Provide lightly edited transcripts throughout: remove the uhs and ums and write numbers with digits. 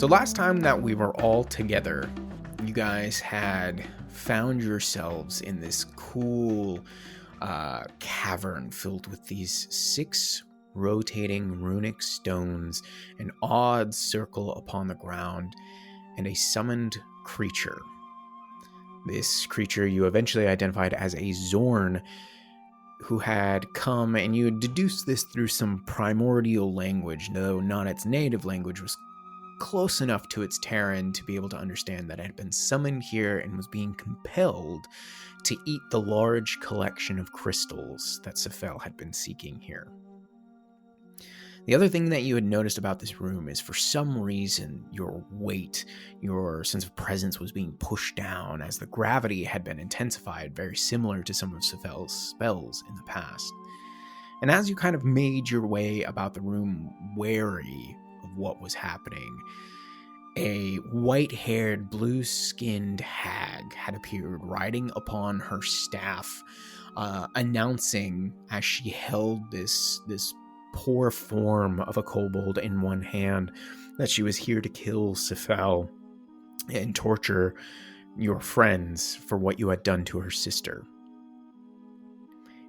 So last time that we were all together, you guys had found yourselves in this cool cavern filled with these 6 rotating runic stones, an odd circle upon the ground, and a summoned creature. This creature you eventually identified as a Zorn, who had come, and you deduced this through some primordial language, though not its native language, was close enough to its Terran to be able to understand that it had been summoned here and was being compelled to eat the large collection of crystals that Sephel had been seeking here. The other thing that you had noticed about this room is, for some reason, your weight, your sense of presence was being pushed down as the gravity had been intensified, very similar to some of Sephel's spells in the past. And as you kind of made your way about the room, wary of what was happening, a white-haired, blue-skinned hag had appeared, riding upon her staff, announcing, as she held this poor form of a kobold in one hand, that she was here to kill Sephel and torture your friends for what you had done to her sister.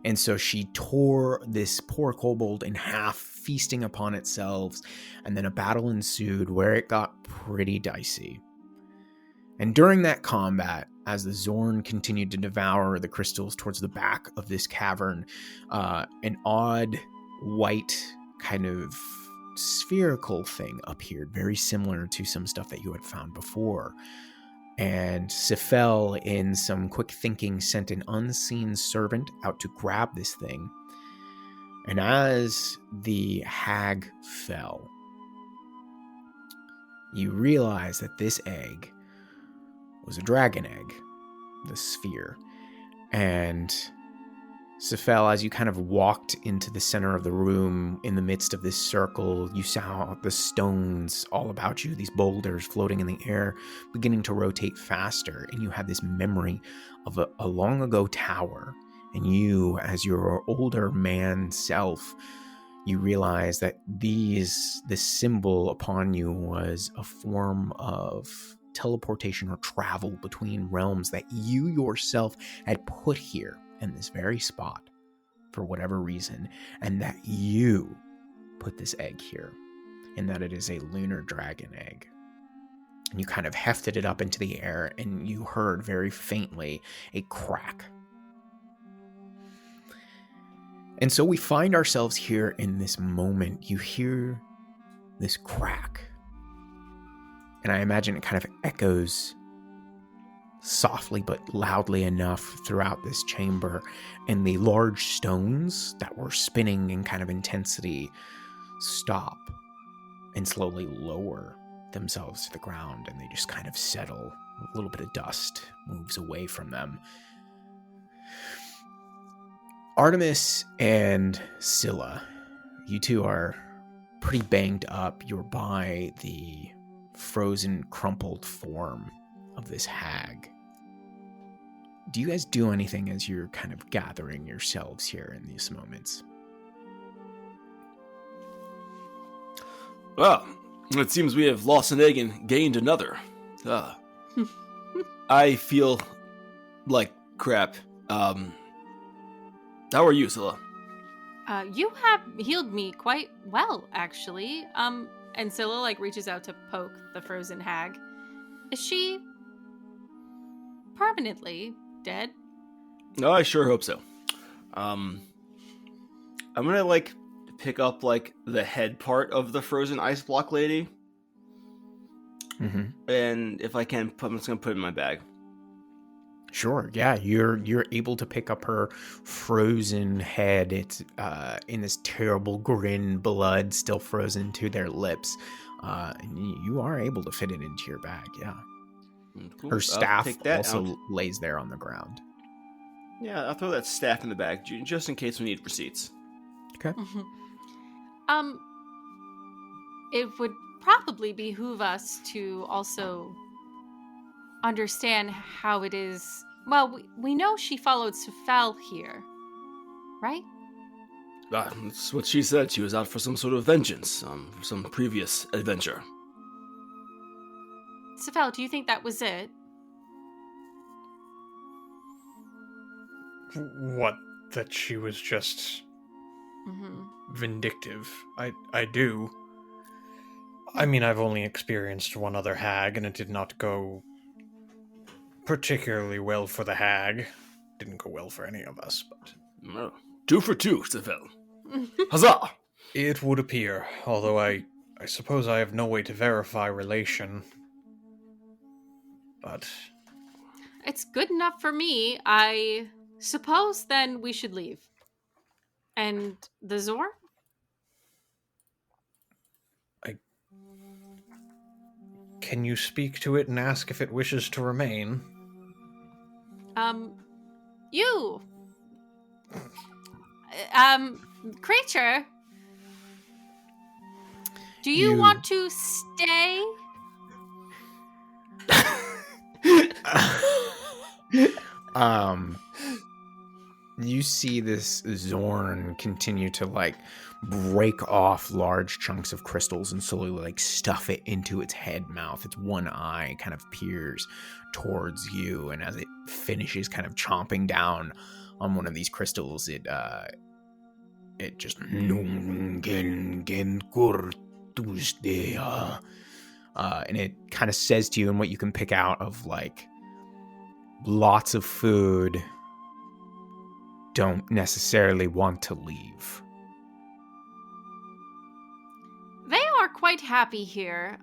And so she tore this poor kobold in half, feasting upon itself, and then a battle ensued where it got pretty dicey. And during that combat, as the Zorn continued to devour the crystals towards the back of this cavern, an odd white kind of spherical thing appeared, very similar to some stuff that you had found before. And Sephel, in some quick thinking, sent an unseen servant out to grab this thing. And as the hag fell, you realize that this egg was a dragon egg, the sphere. And Sephel, as you kind of walked into the center of the room, in the midst of this circle, you saw the stones all about you, these boulders floating in the air, beginning to rotate faster, and you had this memory of a long ago tower. And you, as your older man self, you realize that this symbol upon you was a form of teleportation or travel between realms that you yourself had put here in this very spot for whatever reason, and that you put this egg here, and that it is a lunar dragon egg. And you kind of hefted it up into the air, and you heard very faintly a crack. And so we find ourselves here in this moment. You hear this crack, and I imagine it kind of echoes softly but loudly enough throughout this chamber, and the large stones that were spinning in kind of intensity stop and slowly lower themselves to the ground, and they just kind of settle. A little bit of dust moves away from them. Artomis and Scylla, you two are pretty banged up. You're by the frozen, crumpled form of this hag. Do you guys do anything as you're kind of gathering yourselves here in these moments? Well, it seems we have lost an egg and gained another. I feel like crap. How are you, Scylla? You have healed me quite well, actually. And Scylla, reaches out to poke the frozen hag. Is she permanently dead? No, I sure hope so. I'm gonna, pick up, the head part of the frozen ice block lady. Mm-hmm. And if I can, I'm just gonna put it in my bag. Sure, yeah, you're able to pick up her frozen head. It's in this terrible grin, blood still frozen to their lips. And you are able to fit it into your bag, yeah. Cool. Her staff also out. lays there on the ground. Yeah, I'll throw that staff in the bag, just in case we need receipts. Okay. Mm-hmm. It would probably behoove us to also understand how it is. Well, we know she followed Sephel here, right? That's what she said. She was out for some sort of vengeance, for some previous adventure. Sephel, do you think that was it? What? That she was just vindictive? I do. I mean, I've only experienced one other hag, and it did not go particularly well for the hag. Didn't go well for any of us, but... No. 2 for 2, Sephel. Huzzah! It would appear, although I suppose I have no way to verify relation. But... It's good enough for me. I suppose then we should leave. And the Zor? Can you speak to it and ask if it wishes to remain? You! Creature? Do you want to stay? You see this Zorn continue to like break off large chunks of crystals and slowly like stuff it into its head mouth. Its one eye kind of peers towards you, and as it finishes kind of chomping down on one of these crystals, it just and it kind of says to you in what you can pick out of like lots of food, don't necessarily want to leave. They are quite happy here.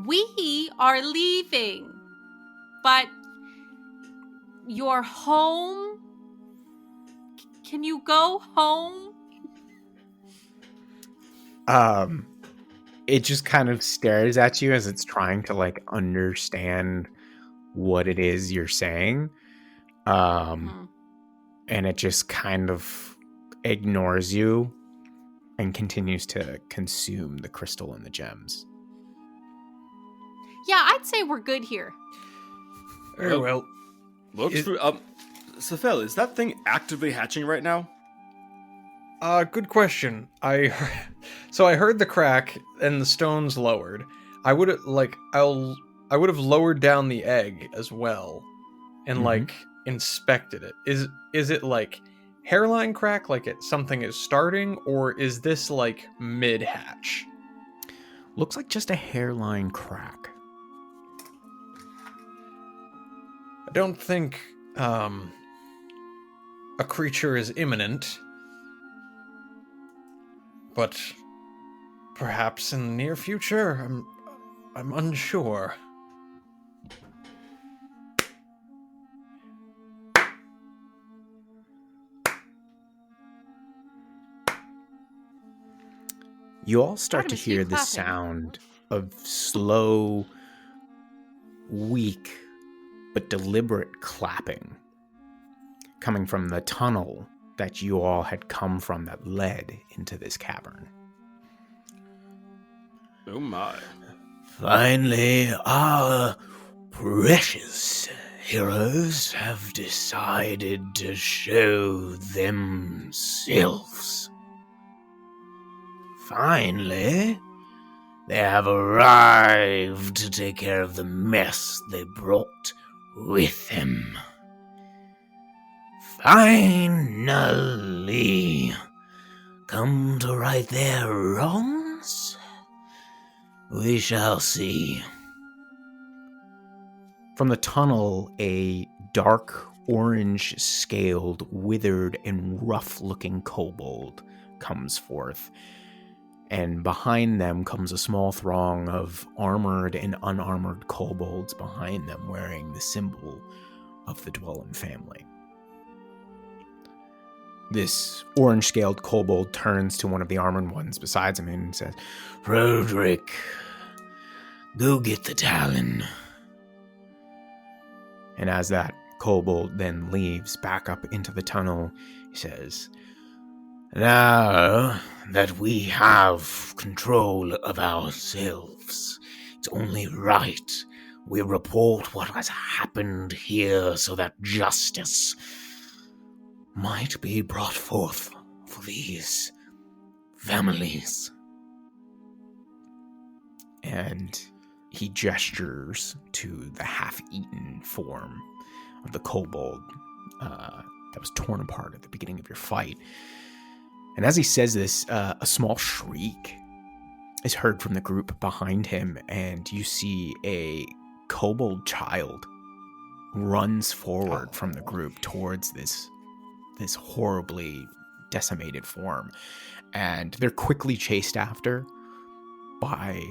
We are leaving, but your home? Can you go home? It just kind of stares at you as it's trying to like understand what it is you're saying. And it just kind of ignores you and continues to consume the crystal and the gems. Yeah, I'd say we're good here. Very well. Looks for Sephel, is that thing actively hatching right now? Good question. I heard the crack and the stones lowered. I would have lowered down the egg as well and like inspected it. Is it like hairline crack, like something is starting, or is this like mid hatch? Looks like just a hairline crack. I don't think a creature is imminent, but perhaps in the near future. I'm unsure. You all start to Artomis, hear you the clapping. sound of slow, weak, but deliberate clapping coming from the tunnel that you all had come from that led into this cavern. Oh my. Finally, our precious heroes have decided to show themselves. Finally, they have arrived to take care of the mess they brought with them. Finally, come to right their wrongs? We shall see. From the tunnel, a dark, orange-scaled, withered, and rough-looking kobold comes forth. And behind them comes a small throng of armored and unarmored kobolds behind them, wearing the symbol of the Dwellin family. This orange-scaled kobold turns to one of the armored ones beside him and says, "Roderick, go get the Talon." And as that kobold then leaves back up into the tunnel, he says, "Now that we have control of ourselves, it's only right we report what has happened here so that justice might be brought forth for these families. And he gestures to the half-eaten form of the kobold that was torn apart at the beginning of your fight. And as he says this, a small shriek is heard from the group behind him, and you see a kobold child runs forward from the group towards this horribly decimated form. And they're quickly chased after by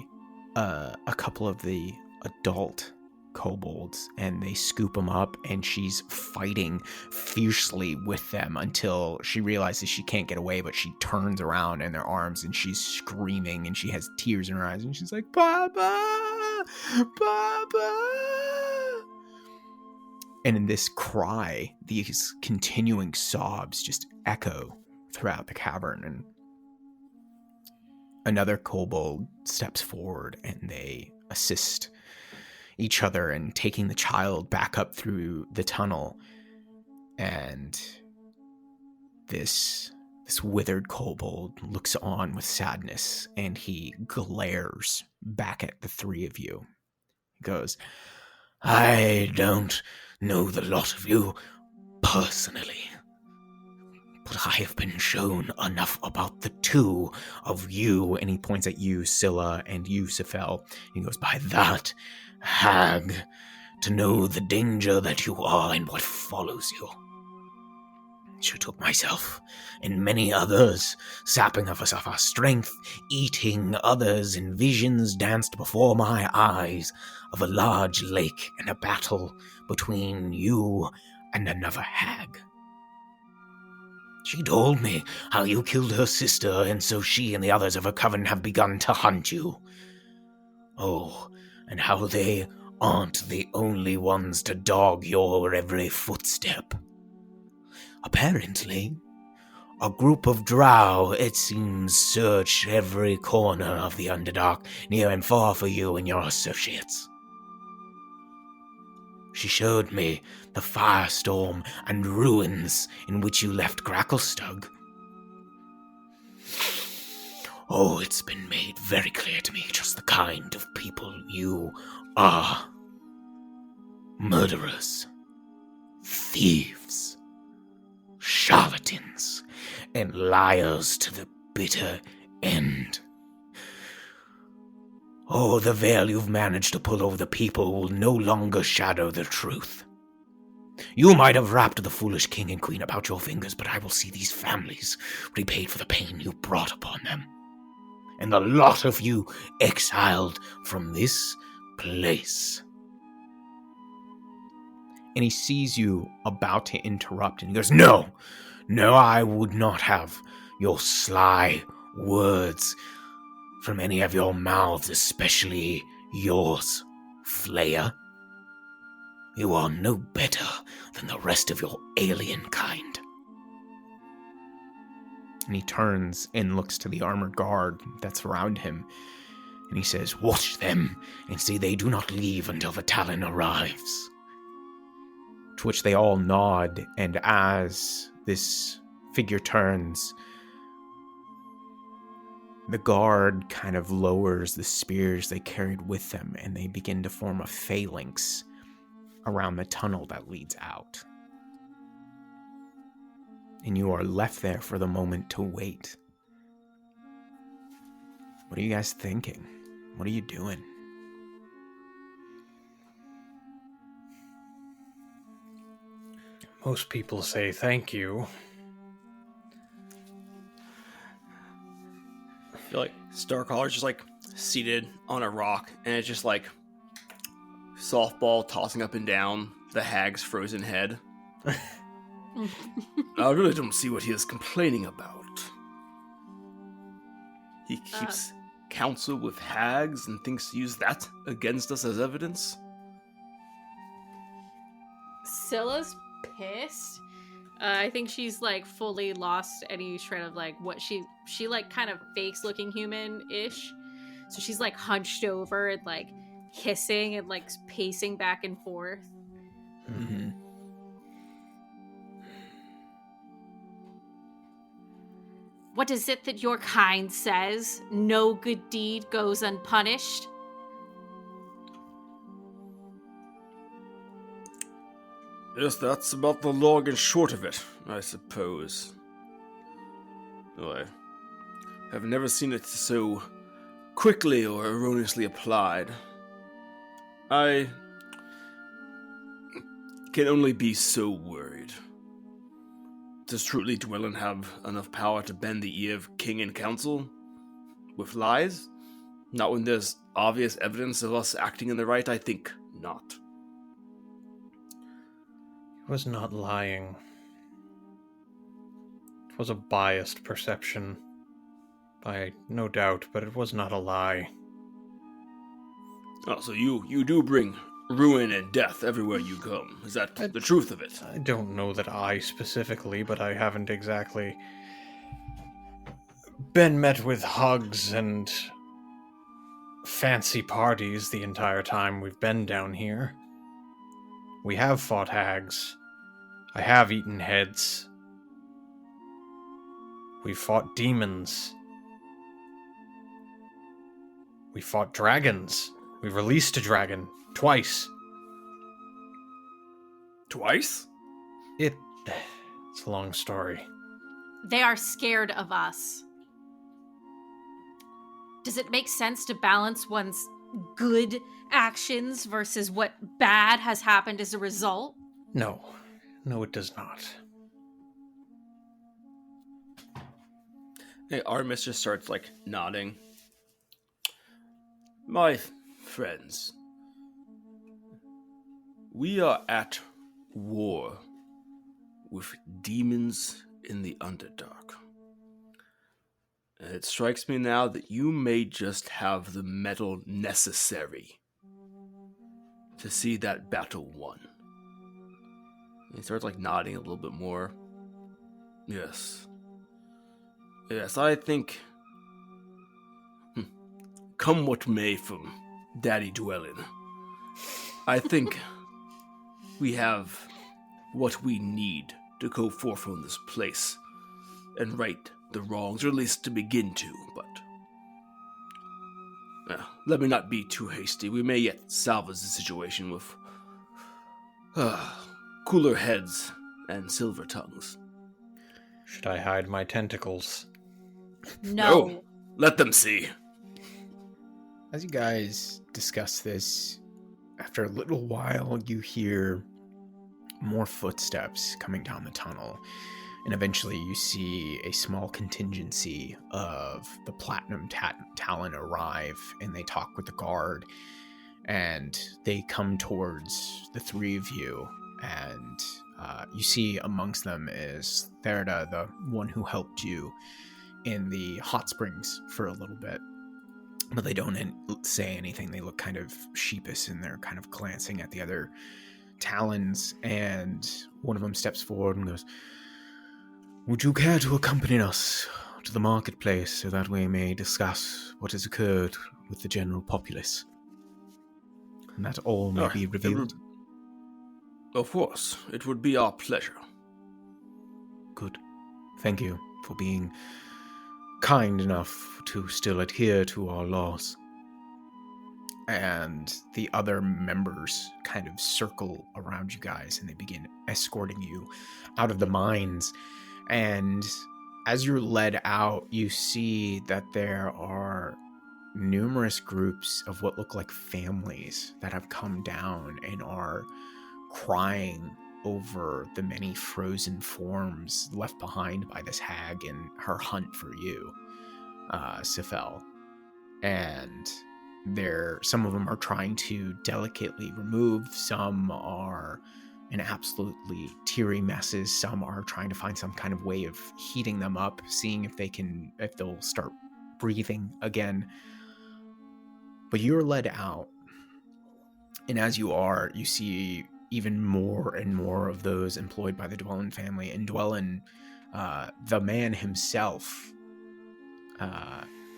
a couple of the adult kobolds, and they scoop him up, and she's fighting fiercely with them until she realizes she can't get away, but she turns around in their arms and she's screaming, and she has tears in her eyes, and she's like, Papa! Papa! And in this cry, these continuing sobs just echo throughout the cavern, and another kobold steps forward and they assist each other in taking the child back up through the tunnel. And this withered kobold looks on with sadness, and he glares back at the three of you. He goes, I don't know the lot of you personally, but I have been shown enough about the two of you. And he points at you, Scylla, and you, Sephel. He goes, by that, hag, to know the danger that you are and what follows you. She took myself and many others, sapping of us of our strength, eating others, and visions danced before my eyes of a large lake and a battle between you and another hag. She told me how you killed her sister, and so she and the others of her coven have begun to hunt you. Oh, and how they aren't the only ones to dog your every footstep. Apparently, a group of drow, it seems, search every corner of the underdark, near and far, for you and your associates. She showed me the firestorm and ruins in which you left Gracklestug. Oh, it's been made very clear to me just the kind of people you are. Murderers, thieves, charlatans, and liars to the bitter end. Oh, the veil you've managed to pull over the people will no longer shadow the truth. You might have wrapped the foolish king and queen about your fingers, but I will see these families repaid for the pain you brought upon them, and the lot of you exiled from this place. And he sees you about to interrupt, and he goes, No, I would not have your sly words from any of your mouths, especially yours, Flayer. You are no better than the rest of your alien kind. And he turns and looks to the armored guard that's around him, and he says, Watch them, and see they do not leave until the Talon arrives. To which they all nod, and as this figure turns, the guard kind of lowers the spears they carried with them, and they begin to form a phalanx around the tunnel that leads out. And you are left there for the moment to wait. What are you guys thinking? What are you doing? Most people say thank you. I feel like Starcaller's just like seated on a rock, and it's just like softball tossing up and down the hag's frozen head. I really don't see what he is complaining about. He keeps counsel with hags and thinks to use that against us as evidence. Scylla's pissed. I think she's like fully lost any shred of like what she like kind of fakes looking human-ish. So she's like hunched over and like hissing and like pacing back and forth. Mm-hmm. What is it that your kind says? No good deed goes unpunished? Yes, that's about the long and short of it, I suppose. Though I have never seen it so quickly or erroneously applied. I can only be so worried. Does truly Dwellin have enough power to bend the ear of king and council? With lies? Not when there's obvious evidence of us acting in the right, I think not. He was not lying. It was a biased perception. By no doubt, but it was not a lie. Oh, so you do bring ruin and death everywhere you come. Is that the truth of it? I don't know that I specifically, but I haven't exactly been met with hugs and fancy parties the entire time we've been down here. We have fought hags. I have eaten heads. We've fought demons. We fought dragons. We released a dragon twice. Twice? It's a long story. They are scared of us. Does it make sense to balance one's good actions versus what bad has happened as a result? No, it does not. Hey, Artemis just starts, nodding. My friends, we are at war with demons in the underdark. And it strikes me now that you may just have the metal necessary to see that battle won. And he starts, nodding a little bit more. Yes. Yes, I think... come what may from Daddy Dwellin, I think we have what we need to go forth from this place and right the wrongs, or at least to begin to, but let me not be too hasty. We may yet salvage the situation with cooler heads and silver tongues. Should I hide my tentacles? No. Let them see. As you guys discuss this, after a little while, you hear more footsteps coming down the tunnel. And eventually you see a small contingency of the Platinum Talon arrive, and they talk with the guard. And they come towards the three of you, and you see amongst them is Therda, the one who helped you in the hot springs for a little bit. But they don't say anything. They look kind of sheepish, and they're kind of glancing at the other Talons. And one of them steps forward and goes, "Would you care to accompany us to the marketplace so that we may discuss what has occurred with the general populace? And that all may be revealed." Of course, it would be our pleasure. Good. Thank you for being kind enough to still adhere to our laws. And the other members kind of circle around you guys, and they begin escorting you out of the mines. And as you're led out, you see that there are numerous groups of what look like families that have come down and are crying over the many frozen forms left behind by this hag in her hunt for you, Sephel. And some of them are trying to delicately remove, some are in absolutely teary messes, some are trying to find some kind of way of heating them up, seeing if they'll start breathing again. But you're led out, and as you are, you see even more and more of those employed by the Dwellin family, and Dwellin, the man himself,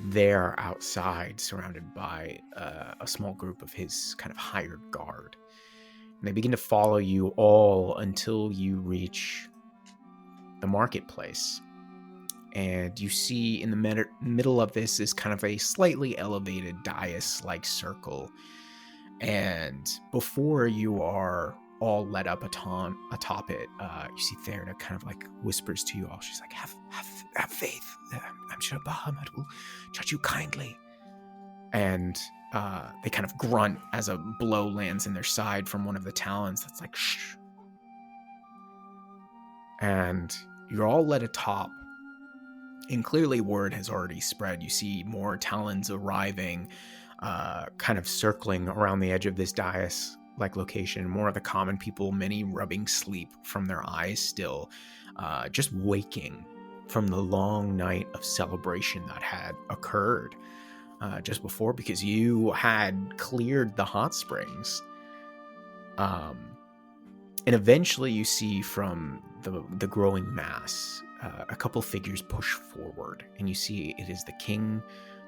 there outside, surrounded by a small group of his kind of hired guard. And they begin to follow you all until you reach the marketplace. and you see in the middle of this is kind of a slightly elevated dais-like circle. And before you are all led up atop it, you see Therda kind of like whispers to you all. She's like, have faith. I'm sure Bahamut will judge you kindly. And they kind of grunt as a blow lands in their side from one of the talons that's like, shh. And you're all led atop, and clearly word has already spread. You see more talons arriving, kind of circling around the edge of this dais-like location. More of the common people, many rubbing sleep from their eyes still, just waking from the long night of celebration that had occurred just before, because you had cleared the hot springs. And eventually you see from the growing mass, a couple figures push forward, and you see it is the king,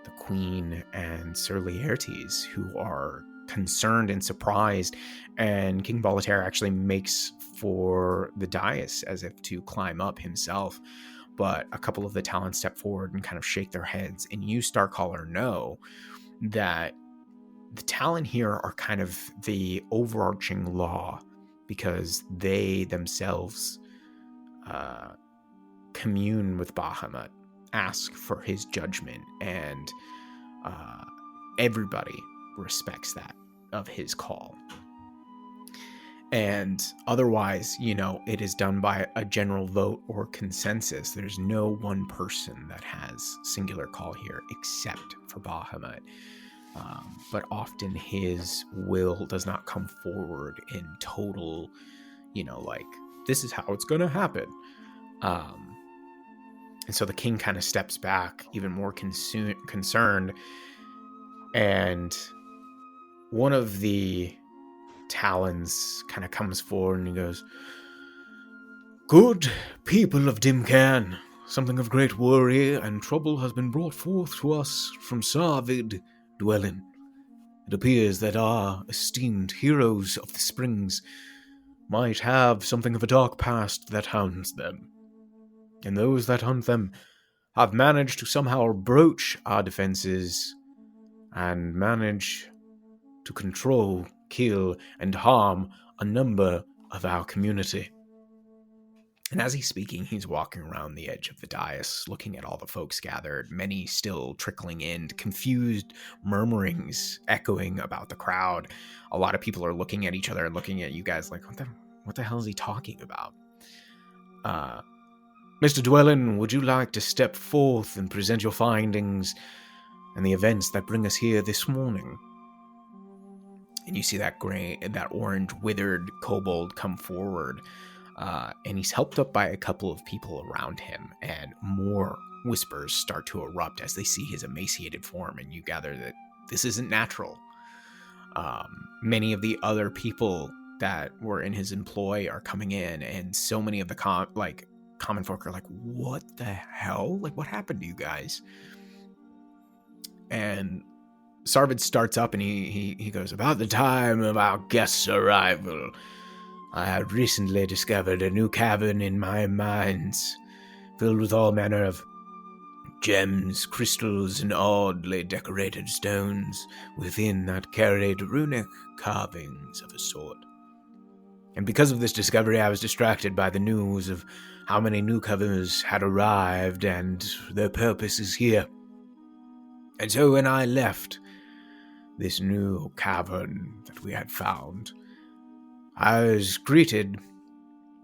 the queen, and Sir Laertes who are concerned and surprised, and King Volataire actually makes for the dais as if to climb up himself, but a couple of the talents step forward and kind of shake their heads, and you, Starcaller, know that the Talon here are kind of the overarching law, because they themselves commune with Bahamut, ask for his judgment, and everybody respects that of his call. And otherwise, it is done by a general vote or consensus. There's no one person that has singular call here except for Bahamut. But often his will does not come forward in total, this is how it's going to happen. And so the king kind of steps back, even more concerned. And one of the Talons kind of comes forward and he goes, "Good people of Dimcan, something of great worry and trouble has been brought forth to us from Sarvid dwelling. It appears that our esteemed heroes of the springs might have something of a dark past that hounds them. And those that hunt them have managed to somehow broach our defenses and manage to control, kill, and harm a number of our community." And as he's speaking, he's walking around the edge of the dais, looking at all the folks gathered, many still trickling in, confused murmurings echoing about the crowd. A lot of people are looking at each other and looking at you guys like, what the hell is he talking about? Mr. Dwellin, would you like to step forth and present your findings and the events that bring us here this morning? And you see that orange, withered kobold come forward. And he's helped up by a couple of people around him, and more whispers start to erupt as they see his emaciated form, and you gather that this isn't natural. Many of the other people that were in his employ are coming in, and so many of the common folk are like, what the hell? Like, what happened to you guys? And Sarvid starts up and he goes, "About the time of our guest's arrival, I had recently discovered a new cavern in my mines, filled with all manner of gems, crystals, and oddly decorated stones within that carried runic carvings of a sort. And because of this discovery, I was distracted by the news of how many newcomers had arrived and their purposes here. And so when I left this new cavern that we had found, I was greeted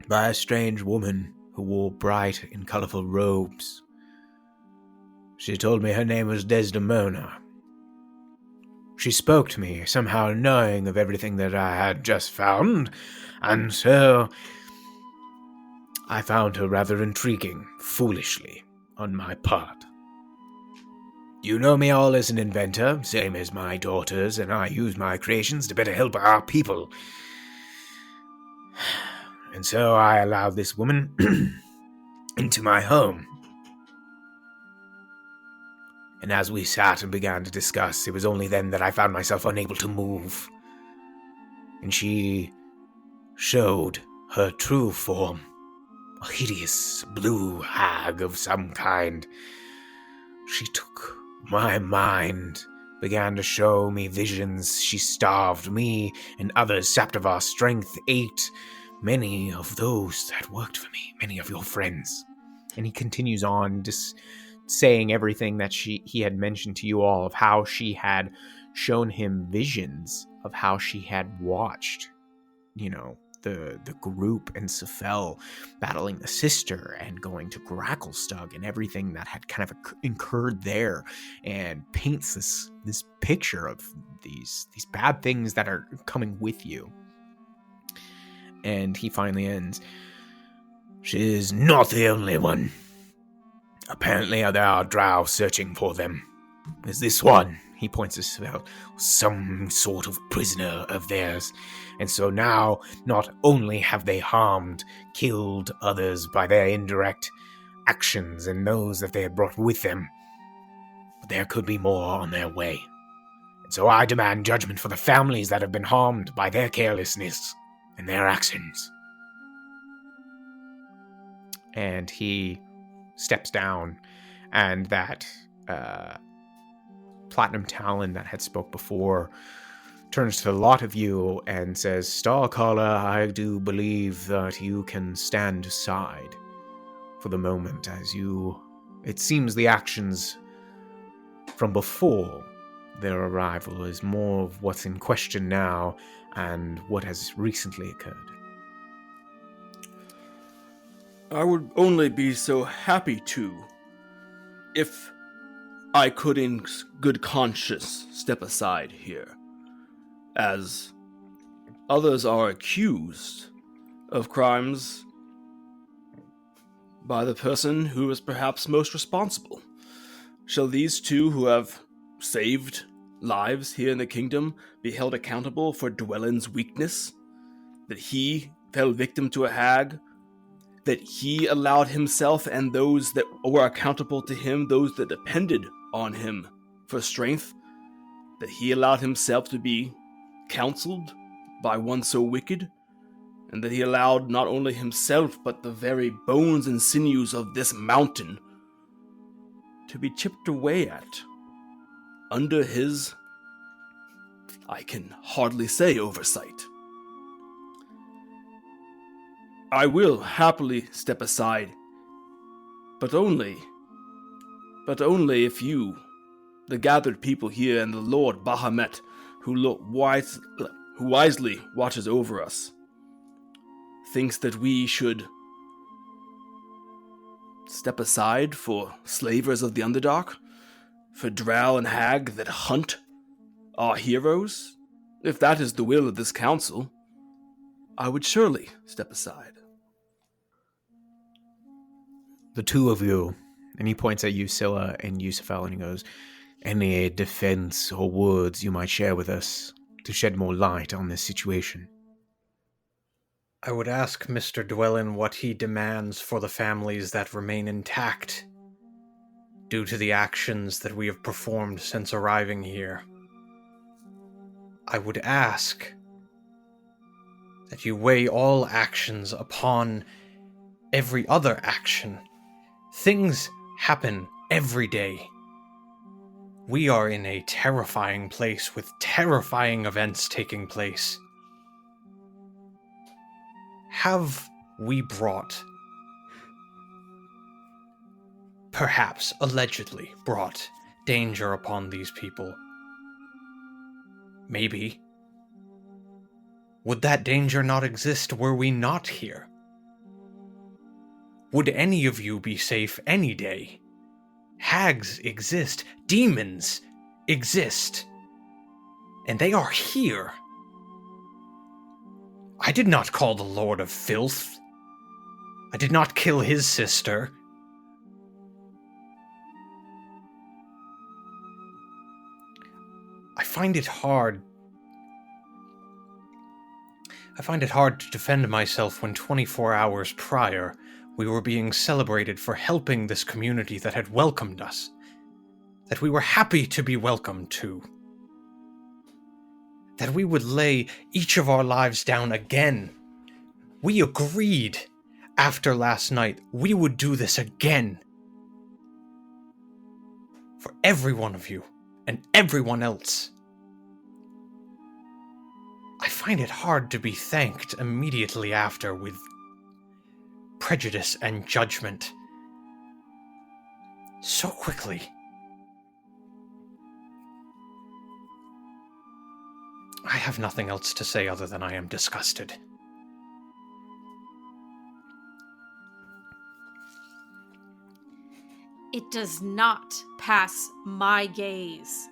by a strange woman who wore bright and colorful robes. She told me her name was Desdemona. She spoke to me, somehow knowing of everything that I had just found, and so I found her rather intriguing, foolishly, on my part. You know me all as an inventor, same as my daughters, and I use my creations to better help our people. And so I allowed this woman into my home. And as we sat and began to discuss, it was only then that I found myself unable to move. And she showed her true form a hideous blue hag of some kind. She took my mind, began to show me visions. She starved me and others, sapped of our strength, ate many of those that worked for me, many of your friends. And he continues on, just saying everything that he had mentioned to you all, of how she had shown him visions of how she had watched, the group in Sephel battling the sister and going to Gracklestug and everything that had kind of incurred there, and paints this picture of these bad things that are coming with you. And he finally ends. She is not the only one. Apparently there are drow searching for them. There's this one, he points to Sephel, some sort of prisoner of theirs. And so now, not only have they harmed, killed others by their indirect actions and those that they had brought with them, but there could be more on their way. And so I demand judgment for the families that have been harmed by their carelessness and their actions. And he steps down, and that Platinum Talon that had spoke before turns to a lot of you and says, Starcaller, I do believe that you can stand aside for the moment, as it seems the actions from before their arrival is more of what's in question now and what has recently occurred. I would only be so happy to, if I could in good conscience step aside here, as others are accused of crimes by the person who is perhaps most responsible. Shall these two who have saved lives here in the kingdom be held accountable for Dwellin's weakness? That he fell victim to a hag? That he allowed himself and those that were accountable to him, those that depended on him for strength, that he allowed himself to be counseled by one so wicked, and that he allowed not only himself but the very bones and sinews of this mountain to be chipped away at under his, I can hardly say, oversight. I will happily step aside, but only if you, the gathered people here, and the Lord Bahamut, who wisely watches over us, thinks that we should step aside for slavers of the Underdark, for drow and hag that hunt our heroes. If that is the will of this council, I would surely step aside. The two of you, and he points at you, Scylla, and you, Sephel, and he goes, any defense or words you might share with us to shed more light on this situation? I would ask Mr. Dwellin what he demands for the families that remain intact due to the actions that we have performed since arriving here. I would ask that you weigh all actions upon every other action. Things happen every day. We are in a terrifying place with terrifying events taking place. Have we brought, perhaps allegedly brought, danger upon these people? Maybe. Would that danger not exist were we not here? Would any of you be safe any day? Hags exist, demons exist, and they are here. I did not call the Lord of Filth. I did not kill his sister. I find it hard to defend myself when 24 hours prior we were being celebrated for helping this community that had welcomed us, that we were happy to be welcomed to, that we would lay each of our lives down again. We agreed after last night, we would do this again. For every one of you, and everyone else. I find it hard to be thanked immediately after with prejudice and judgment. So quickly. I have nothing else to say other than I am disgusted. It does not pass my gaze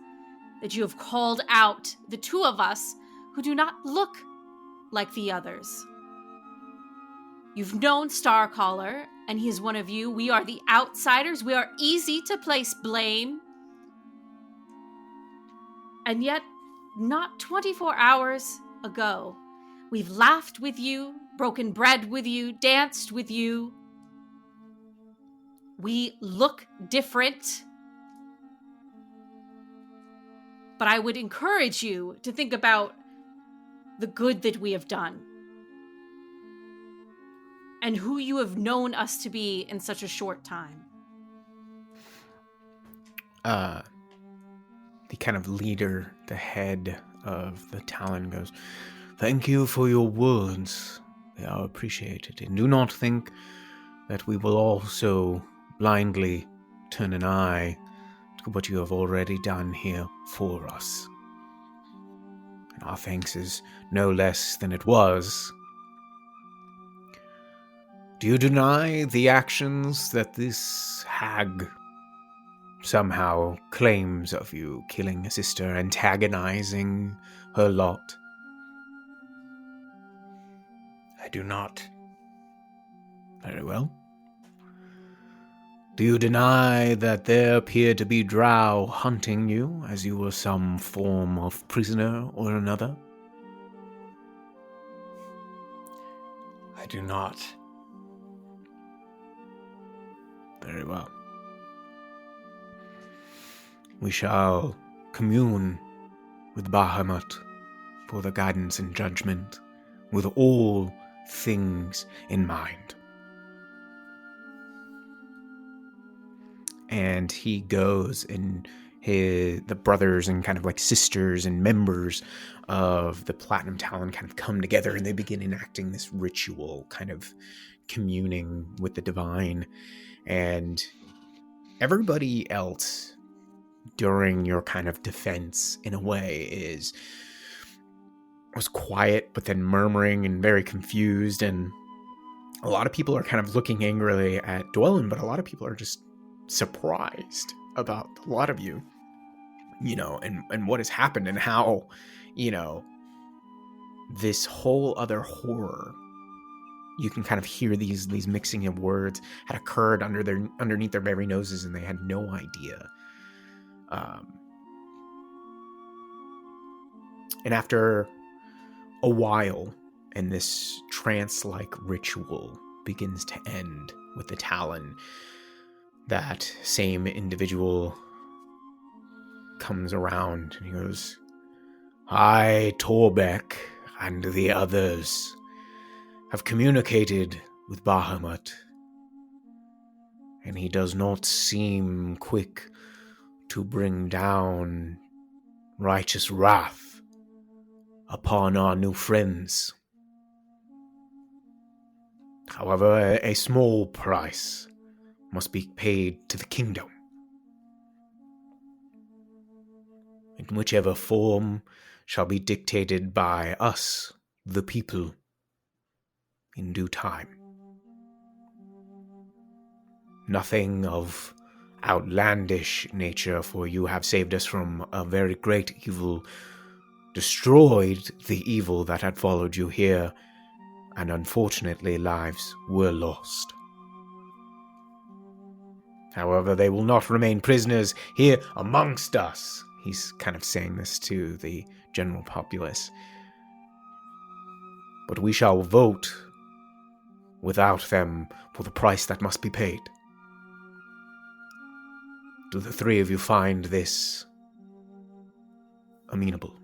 that you have called out the two of us who do not look like the others. You've known Starcaller, and he is one of you. We are the outsiders. We are easy to place blame. And yet, not 24 hours ago, we've laughed with you, broken bread with you, danced with you. We look different. But I would encourage you to think about the good that we have done and who you have known us to be in such a short time. The kind of leader, the head of the Talon goes, "Thank you for your words. They are appreciated. And do not think that we will also blindly turn an eye to what you have already done here for us. And our thanks is no less than it was. Do you deny the actions that this hag somehow claims of you, killing a sister, antagonizing her lot?" I do not. Very well. Do you deny that there appeared to be drow hunting you as you were some form of prisoner or another? I do not. Very well. We shall commune with Bahamut for the guidance and judgment, with all things in mind. And he goes, and the brothers and kind of like sisters and members of the Platinum Talon kind of come together, and they begin enacting this ritual, kind of communing with the divine. And everybody else during your kind of defense, in a way, was quiet, but then murmuring and very confused. And a lot of people are kind of looking angrily at Dwellin, but a lot of people are just surprised about a lot of you, and what has happened, and how, this whole other horror, you can kind of hear these mixing of words, had occurred underneath their very noses, and they had no idea. And after a while, and this trance-like ritual begins to end with the Talon, that same individual comes around and he goes, "I, Torbeck, and the others have communicated with Bahamut, and he does not seem quick to bring down righteous wrath upon our new friends. However, a small price must be paid to the kingdom, in whichever form shall be dictated by us, the people, in due time. Nothing of outlandish nature, for you have saved us from a very great evil, destroyed the evil that had followed you here, and unfortunately lives were lost. However, they will not remain prisoners here amongst us." He's kind of saying this to the general populace. "But we shall vote without them for the price that must be paid. Do the three of you find this amenable?"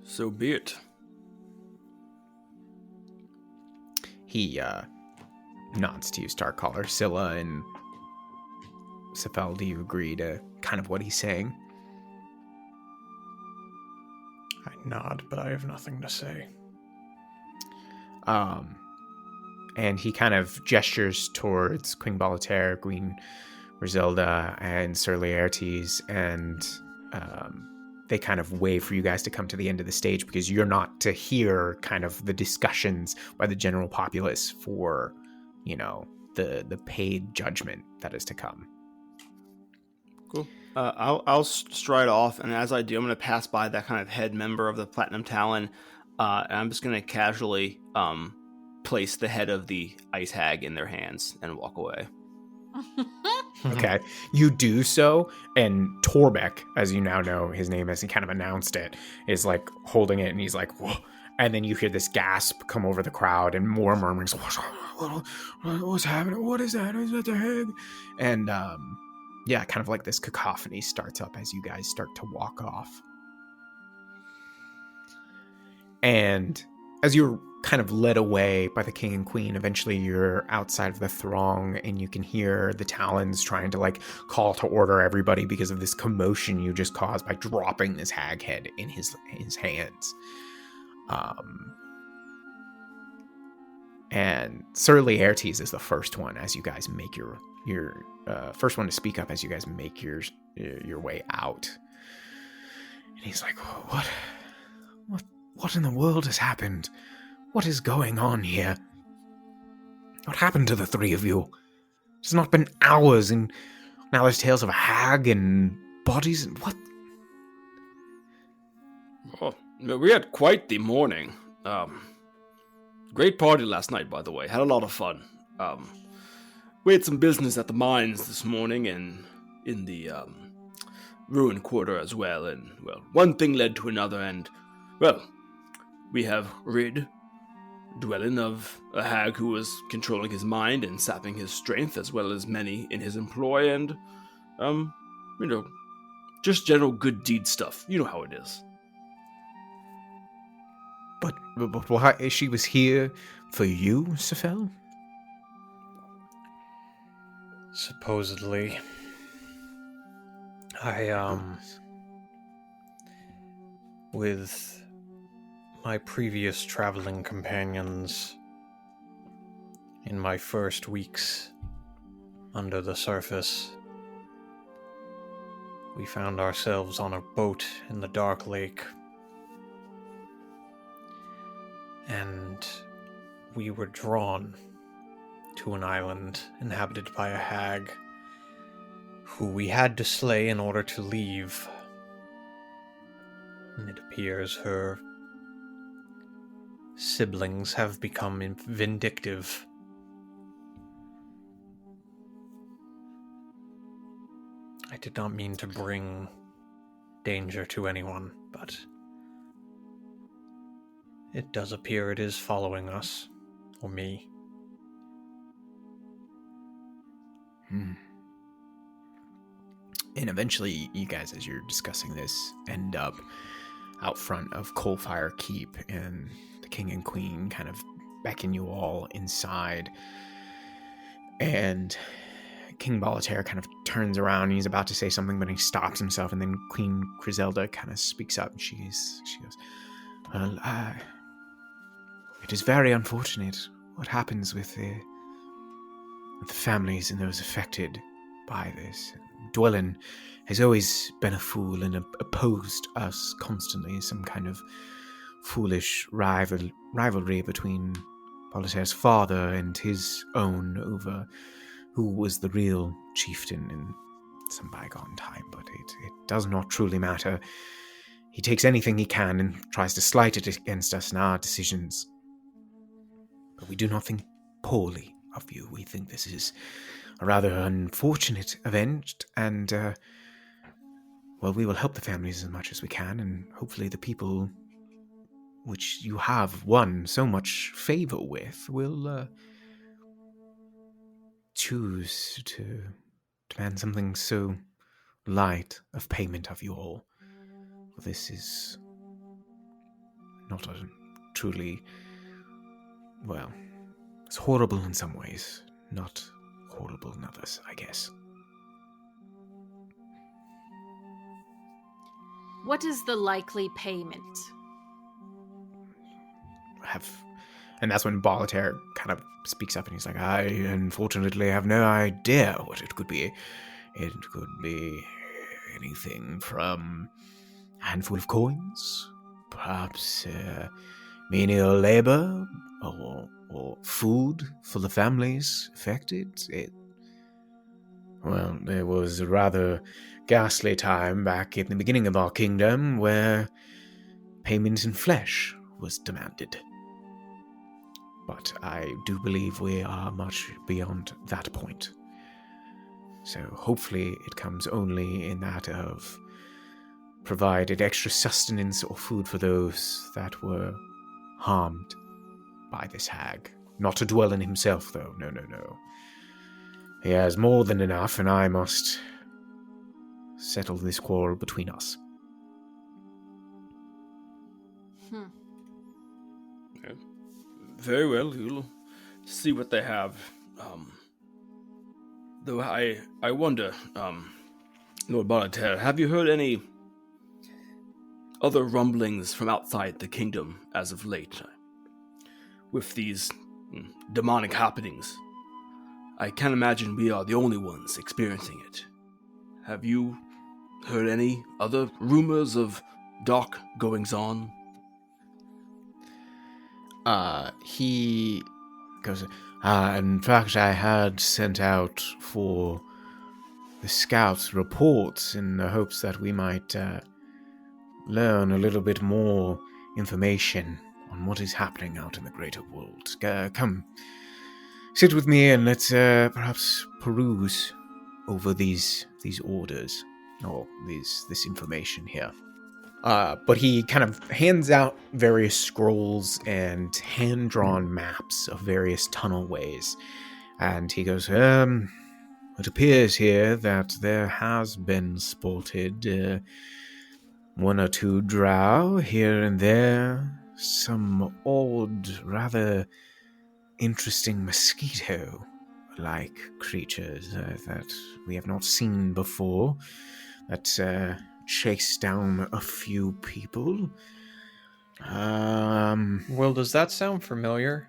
So be it. He nods to you, Starcaller. Scylla and Sephel, do you agree to kind of what he's saying? I nod, but I have nothing to say. And he kind of gestures towards Queen Boletaire, Queen Griselda, and Sir Laertes, and they kind of wave for you guys to come to the end of the stage because you're not to hear kind of the discussions by the general populace for, the paid judgment that is to come. Cool. I'll stride off, and as I do, I'm going to pass by that kind of head member of the Platinum Talon, and I'm just going to casually place the head of the ice hag in their hands and walk away. Okay, you do so, and Torbeck, as you now know his name as he kind of announced it, is like holding it, and he's like, whoa. And then you hear this gasp come over the crowd, and more murmurings. What's happening? What is that? Is that the hag? And kind of like this cacophony starts up as you guys start to walk off. And as you're kind of led away by the king and queen, eventually you're outside of the throng, and you can hear the Talons trying to like call to order everybody because of this commotion you just caused by dropping this hag head in his hands. And Sir Laertes is the first one as you guys make your first one to speak up as you guys make your way out. And he's like, what in the world has happened? What is going on here? What happened to the three of you? It's not been hours, and now there's tales of a hag and bodies and what? Oh, we had quite the morning. Great party last night, by the way. Had a lot of fun. We had some business at the mines this morning and in the ruin quarter as well. And, well, one thing led to another, and, well, we have rid Dwellin of a hag who was controlling his mind and sapping his strength, as well as many in his employ, and, just general good deed stuff. You know how it is. But why, she was here for you, Sephel? Supposedly. With my previous traveling companions, in my first weeks under the surface, we found ourselves on a boat in the Dark Lake. And we were drawn to an island inhabited by a hag who we had to slay in order to leave. And it appears her siblings have become vindictive. I did not mean to bring danger to anyone, but it does appear it is following us, or me. And eventually, you guys, as you're discussing this, end up out front of Coalfire Keep, and the king and queen kind of beckon you all inside. And King Boletaire kind of turns around, and he's about to say something, but he stops himself, and then Queen Griselda kind of speaks up, and she goes, well, it is very unfortunate what happens with the families and those affected by this. Dwellin has always been a fool and opposed us constantly, some kind of foolish rivalry between Boletaire's father and his own over who was the real chieftain in some bygone time, but it does not truly matter. He takes anything he can and tries to slight it against us in our decisions. But we do not think poorly of you. We think this is a rather unfortunate event, and, we will help the families as much as we can, and hopefully the people which you have won so much favor with will choose to demand something so light of payment of you all. This is not a truly, It's horrible in some ways, not horrible in others, I guess. What is the likely payment? And that's when Boletaire kind of speaks up and he's like, I unfortunately have no idea what it could be. It could be anything from a handful of coins, perhaps menial labor, or food for the families affected. There was a rather ghastly time back in the beginning of our kingdom where payment in flesh was demanded. But I do believe we are much beyond that point. So hopefully it comes only in that of provided extra sustenance or food for those that were harmed by this hag. Not to dwell in himself, though. No. He has more than enough, and I must settle this quarrel between us. Okay. Very well, you'll see what they have. Though I wonder, Lord Boletaire, have you heard any other rumblings from outside the kingdom as of late? With these demonic happenings, I can't imagine we are the only ones experiencing it. Have you heard any other rumors of dark goings-on? He goes, in fact, I had sent out for the scouts reports in the hopes that we might learn a little bit more information on what is happening out in the greater world. Come, sit with me and let's perhaps peruse over these orders, or this information here. But he kind of hands out various scrolls and hand-drawn maps of various tunnelways. And he goes, it appears here that there has been spotted one or two drow here and there, some odd, rather interesting mosquito-like creatures that we have not seen before, that chase down a few people. Will, does that sound familiar?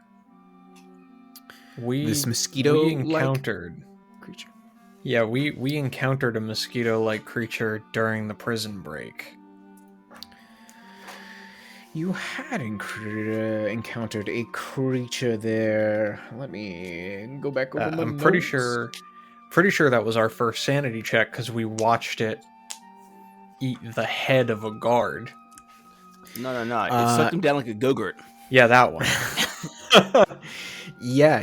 This mosquito we encountered creature. Yeah, we encountered a mosquito-like creature during the prison break. You had encountered a creature there. Let me go back over my I'm notes. pretty sure that was our first sanity check because we watched it eat the head of a guard. No. It sucked him down like a go-gurt. Yeah, that one. Yeah,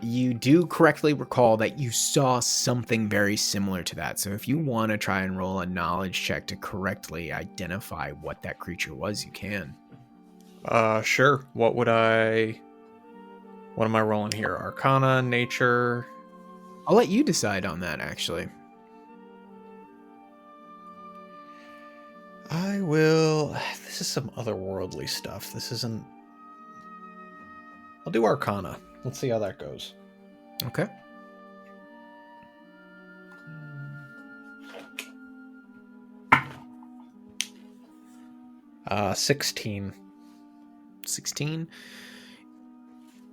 you do correctly recall that you saw something very similar to that. So if you want to try and roll a knowledge check to correctly identify what that creature was, you can. Sure. What am I rolling here? Arcana, nature? I'll let you decide on that, actually. I will. This is some otherworldly stuff. This isn't. I'll do Arcana. Let's see how that goes. Okay. Uh, 16. 16.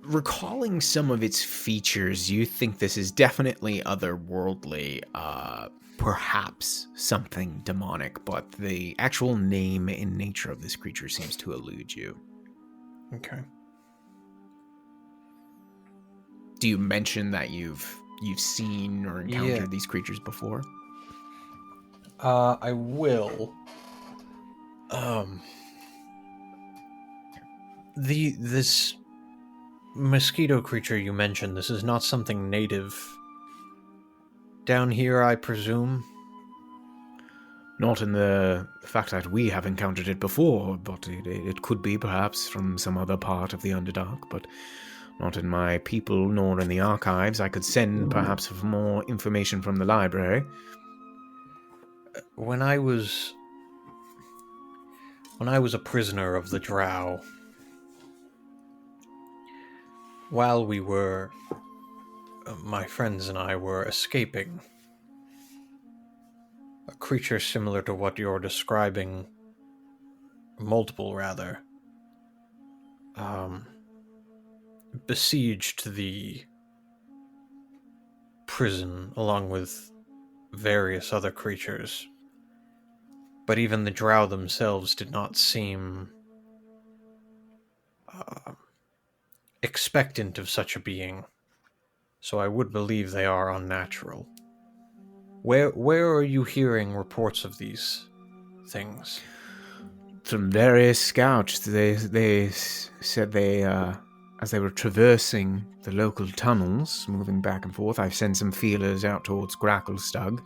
Recalling some of its features, you think this is definitely otherworldly, perhaps something demonic, but the actual name and nature of this creature seems to elude you. Okay. Do you mention that you've seen or encountered these creatures before? I will. This mosquito creature you mentioned, this is not something native down here, I presume? Not in the fact that we have encountered it before, but it could be perhaps from some other part of the Underdark, but not in my people nor in the archives. I could send perhaps for more information from the library. When I was a prisoner of the drow, While we were, my friends and I were escaping, a creature similar to what you're describing, multiple rather, besieged the prison along with various other creatures. But even the drow themselves did not seem expectant of such a being, so I would believe they are unnatural. Where are you hearing reports of these things? From various scouts, they said they, as they were traversing the local tunnels, moving back and forth, I've sent some feelers out towards Gracklestug,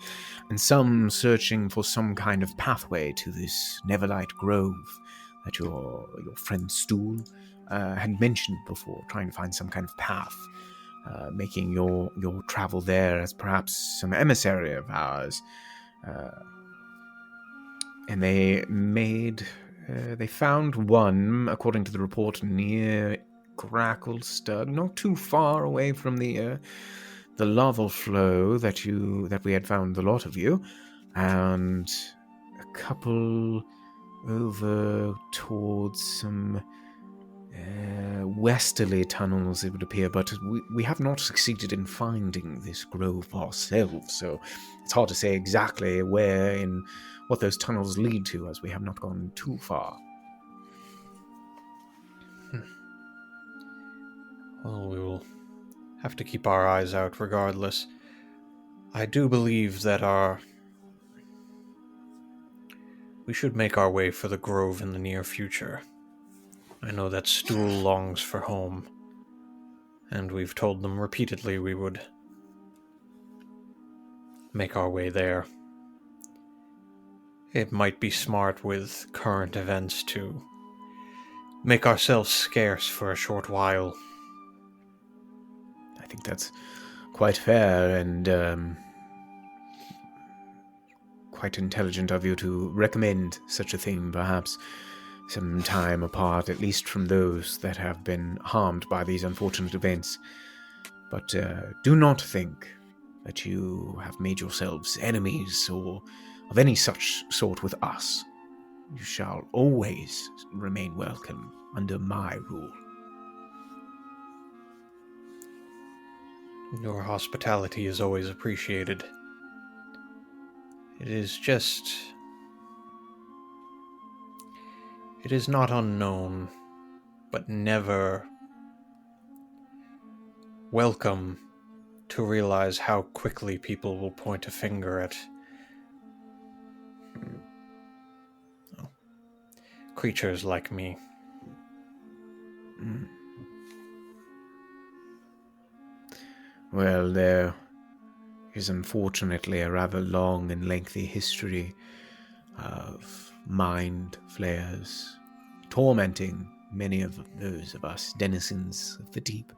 and some searching for some kind of pathway to this Neverlight Grove that your friend Stool had mentioned before, trying to find some kind of path, making your travel there as perhaps some emissary of ours. And they found one, according to the report, near Gracklestug, not too far away from the lava flow that we had found the lot of you, and a couple over towards some westerly tunnels, it would appear, but we have not succeeded in finding this grove ourselves, so it's hard to say exactly where and what those tunnels lead to, as we have not gone too far. Well, we will have to keep our eyes out regardless. I do believe that we should make our way for the grove in the near future. I know that Stool longs for home, and we've told them repeatedly we would make our way there. It might be smart with current events to make ourselves scarce for a short while. I think that's quite fair and quite intelligent of you to recommend such a thing, perhaps some time apart, at least from those that have been harmed by these unfortunate events. But do not think that you have made yourselves enemies or of any such sort with us. You shall always remain welcome under my rule. Your hospitality is always appreciated. It is not unknown, but never welcome to realize how quickly people will point a finger at creatures like me. Well, there is unfortunately a rather long and lengthy history of mind flayers tormenting many of those of us denizens of the deep.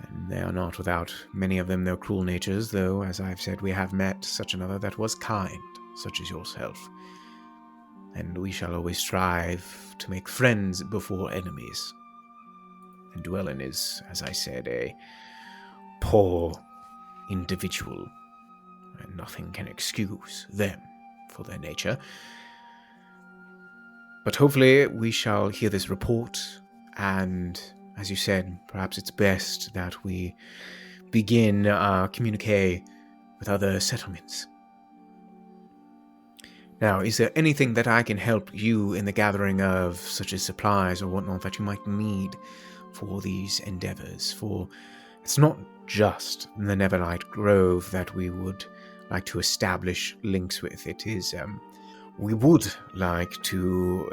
And they are not without many of them their cruel natures, though, as I've said, we have met such another that was kind, such as yourself. And we shall always strive to make friends before enemies. And Dwellin is, as I said, a poor individual, and nothing can excuse them for their nature. But hopefully we shall hear this report, and as you said, perhaps it's best that we begin our communique with other settlements. Now, is there anything that I can help you in the gathering of, such as supplies or whatnot, that you might need for these endeavors? For it's not just the Neverlight Grove that we would like to establish links with. It is, we would like to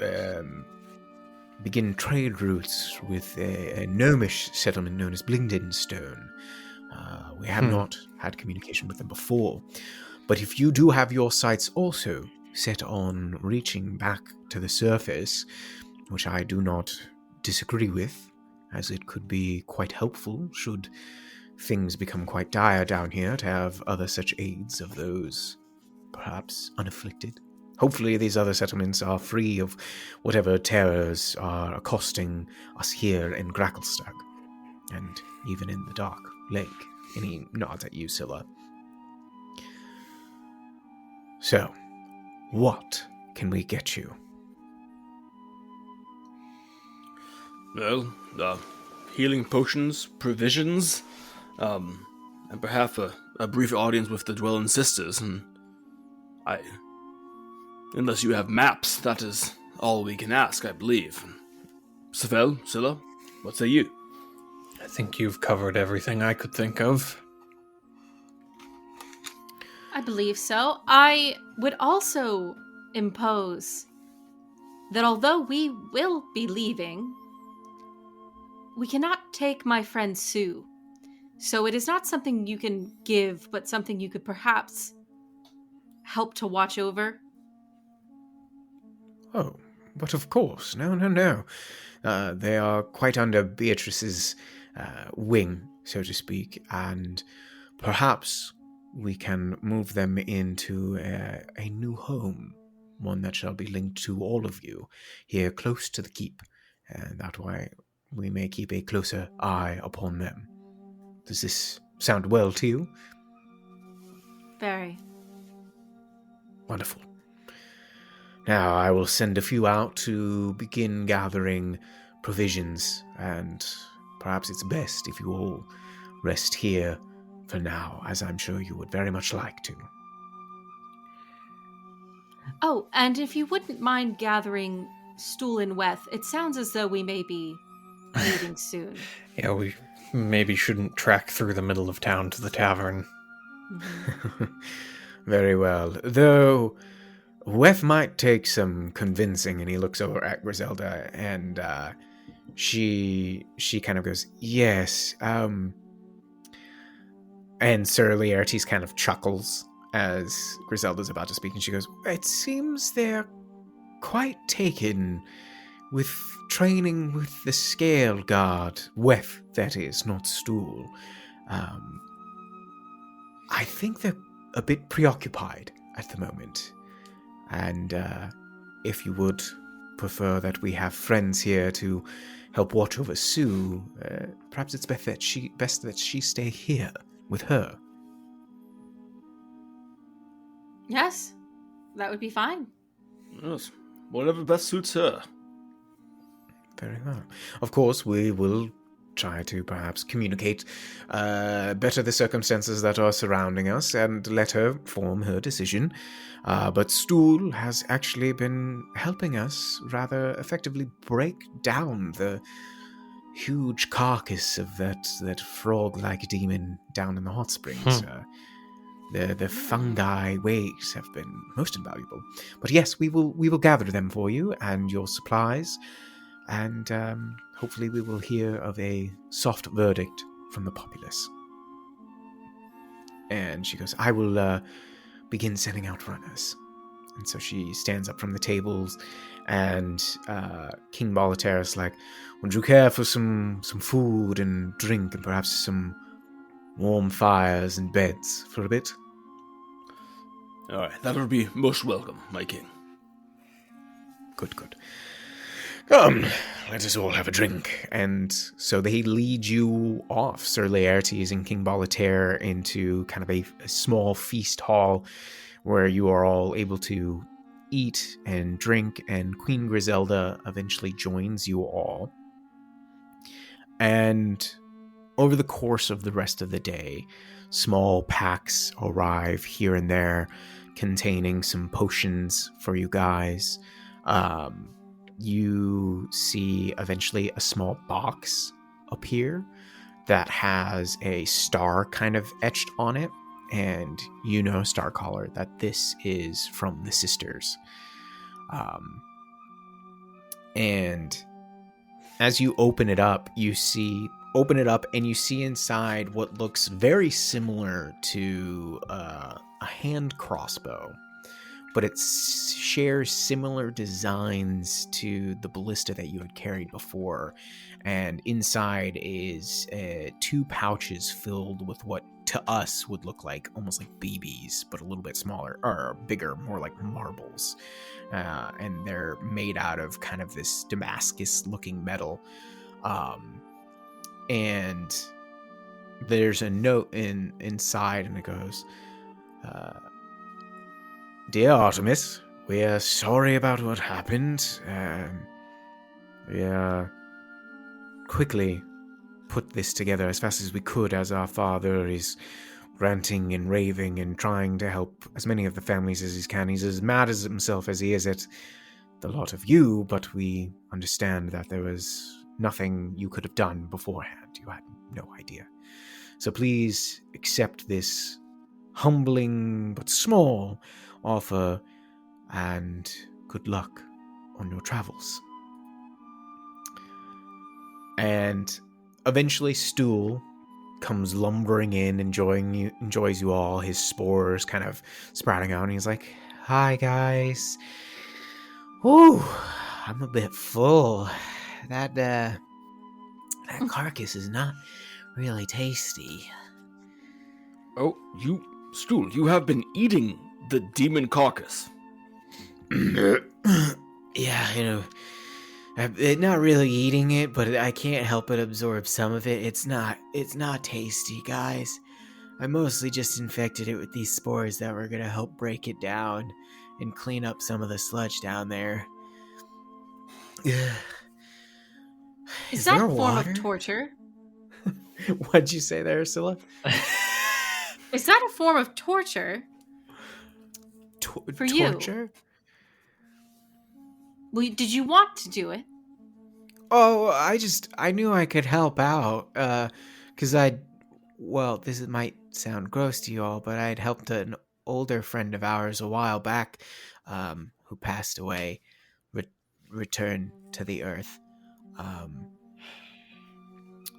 begin trade routes with a gnomish settlement known as Blingdenstone. We have not had communication with them before. But if you do have your sights also set on reaching back to the surface, which I do not disagree with, as it could be quite helpful should things become quite dire down here to have other such aids of those, perhaps unafflicted. Hopefully these other settlements are free of whatever terrors are accosting us here in Gracklestug. and even in the dark lake. And he nods at you, Scylla. So, what can we get you? Well, healing potions, provisions, and perhaps a brief audience with the Dwelling Sisters, and unless you have maps, that is all we can ask, I believe. Sephel, Scylla, what say you? I think you've covered everything I could think of. I believe so. I would also impose that although we will be leaving, we cannot take my friend Sue. So it is not something you can give, but something you could perhaps help to watch over. Oh, but of course. No. They are quite under Beatrice's wing, so to speak, and perhaps we can move them into a new home, one that shall be linked to all of you here close to the keep, and that way we may keep a closer eye upon them. Does this sound well to you? Very. Wonderful. Now I will send a few out to begin gathering provisions, and perhaps it's best if you all rest here for now, as I'm sure you would very much like to. Oh, and if you wouldn't mind gathering Stool and Weth, it sounds as though we may be leaving soon. Yeah, we maybe shouldn't trek through the middle of town to the tavern. Mm-hmm. Very well. Though, Weth might take some convincing, and he looks over at Griselda, and she kind of goes, yes, and Sir Laertes kind of chuckles as Griselda's about to speak, and she goes, it seems they're quite taken with training with the Scale Guard. Weth, that is, not Stool. I think they're a bit preoccupied at the moment. And if you would prefer that we have friends here to help watch over Sue, perhaps it's best that she stay here with her. Yes, that would be fine. Yes, whatever best suits her. Very well. Of course, we will try to perhaps communicate better the circumstances that are surrounding us and let her form her decision. But Stool has actually been helping us rather effectively break down the huge carcass of that frog-like demon down in the hot springs. The fungi waves have been most invaluable. But yes, we will gather them for you and your supplies, and hopefully we will hear of a soft verdict from the populace. And she goes, I will begin sending out runners. And so she stands up from the tables, and King Boletaire is like, would you care for some food and drink and perhaps some warm fires and beds for a bit? All right, that would be most welcome, my king. Good. Come, let us all have a drink. And so they lead you off, Sir Laertes and King Boletaire, into kind of a small feast hall where you are all able to eat and drink, and Queen Griselda eventually joins you all. And over the course of the rest of the day, small packs arrive here and there containing some potions for you guys. You see eventually a small box appear that has a star kind of etched on it, and you know, Starcaller, that this is from the sisters. And as you open it up and you see inside what looks very similar to a hand crossbow, but it shares similar designs to the ballista that you had carried before. And inside is 2 pouches filled with what to us would look like almost like BBs, but a little bit smaller, or bigger, more like marbles. And they're made out of kind of this Damascus-looking metal. and there's a note inside, and it goes, "Dear Artomis, we are sorry about what happened. We quickly put this together as fast as we could, as our father is ranting and raving and trying to help as many of the families as he can. He's as mad as himself as he is at the lot of you, but we understand that there was nothing you could have done beforehand. You had no idea. So please accept this humbling but small offer, and good luck on your travels." And eventually Stool comes lumbering in, enjoys you all, his spores kind of sprouting out, and he's like, "Hi guys. Ooh, I'm a bit full. That carcass is not really tasty." Oh, Stool, you have been eating the demon carcass. Yeah, not really eating it, but I can't help but absorb some of it. It's not tasty, guys. I mostly just infected it with these spores that were gonna help break it down and clean up some of the sludge down there. Is that a form of torture? What'd you say there, Scylla? Is that a form of torture? For you? Torture? Well, did you want to do it? Oh, I knew I could help out, because this might sound gross to you all, but I'd helped an older friend of ours a while back, who passed away, return to the earth.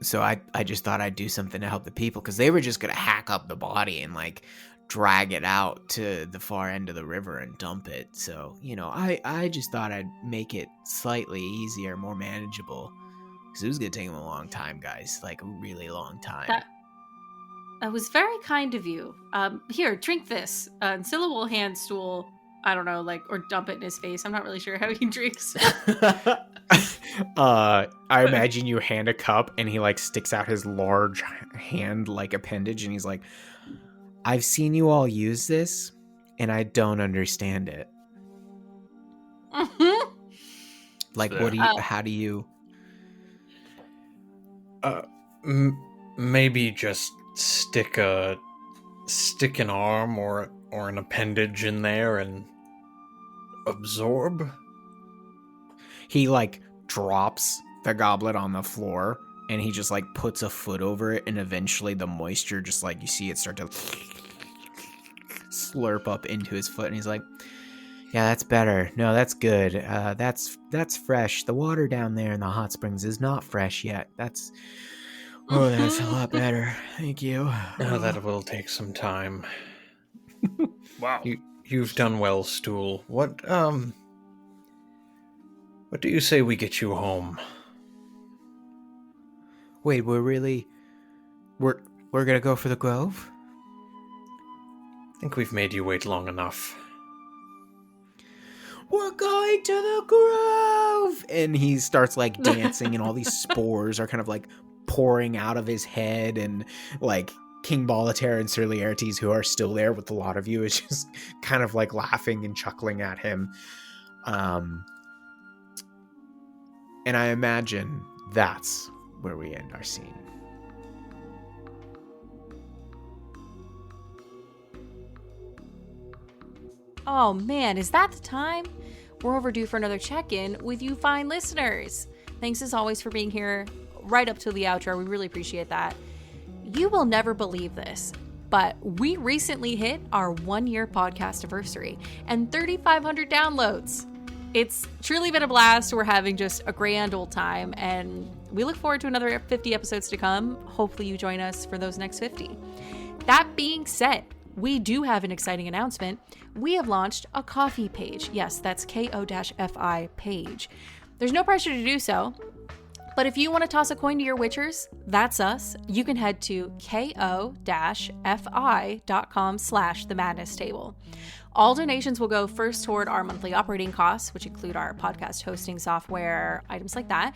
So I just thought I'd do something to help the people, because they were just going to hack up the body and, drag it out to the far end of the river and dump it. So, I just thought I'd make it slightly easier, more manageable, because it was going to take them a long time, guys, a really long time. That was very kind of you. Here, drink this. And Scylla will hand Stool, I don't know, or dump it in his face. I'm not really sure how he drinks. I imagine you hand a cup and he sticks out his large hand appendage, and he's like, "I've seen you all use this, and I don't understand it." Mm-hmm. How do you... Maybe just stick an arm or an appendage in there and absorb? He, drops the goblet on the floor, and he just, puts a foot over it, and eventually the moisture just, you see it start to slurp up into his foot, and he's like, "Yeah, that's better. No, that's good. That's fresh. The water down there in the hot springs is not fresh yet. That's a lot better. Thank you." That will take some time. Wow. You've done well, Stool. What do you say we get you home? Wait, we're gonna go for the grove? I think we've made you wait long enough. We're going to the grove! And he starts dancing, and all these spores are kind of pouring out of his head, and King Boletaire and Sir Laertes, who are still there with a lot of you, is just kind of laughing and chuckling at him. And I imagine that's where we end our scene. Oh man, is that the time? We're overdue for another check-in with you fine listeners. Thanks as always for being here right up to the outro. We really appreciate that. You will never believe this, but we recently hit our 1-year podcast anniversary and 3,500 downloads. It's truly been a blast. We're having just a grand old time, and we look forward to another 50 episodes to come. Hopefully you join us for those next 50. That being said, we do have an exciting announcement. We have launched a Ko-fi page. Yes, that's Ko-fi page. There's no pressure to do so, but if you want to toss a coin to your witchers, that's us. You can head to ko-fi.com/themadness table. All donations will go first toward our monthly operating costs, which include our podcast hosting software, items like that.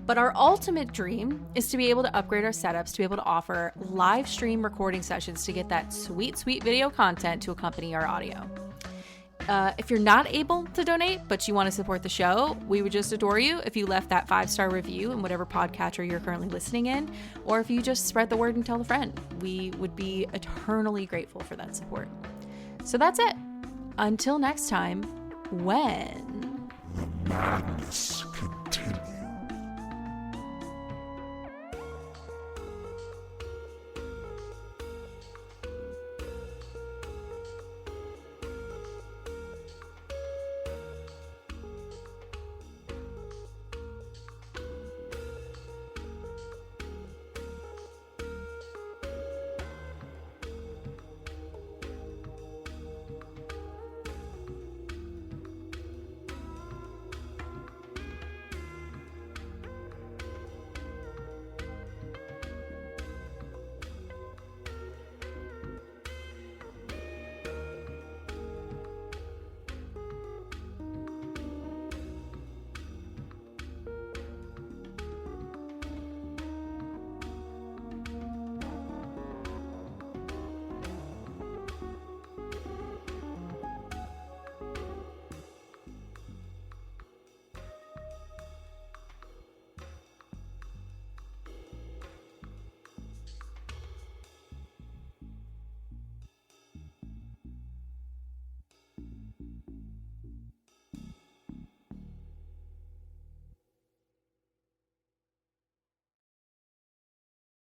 But our ultimate dream is to be able to upgrade our setups to be able to offer live stream recording sessions to get that sweet, sweet video content to accompany our audio. If you're not able to donate, but you want to support the show, we would just adore you if you left that 5-star review in whatever podcatcher you're currently listening in, or if you just spread the word and tell a friend. We would be eternally grateful for that support. So that's it. Until next time, when... The madness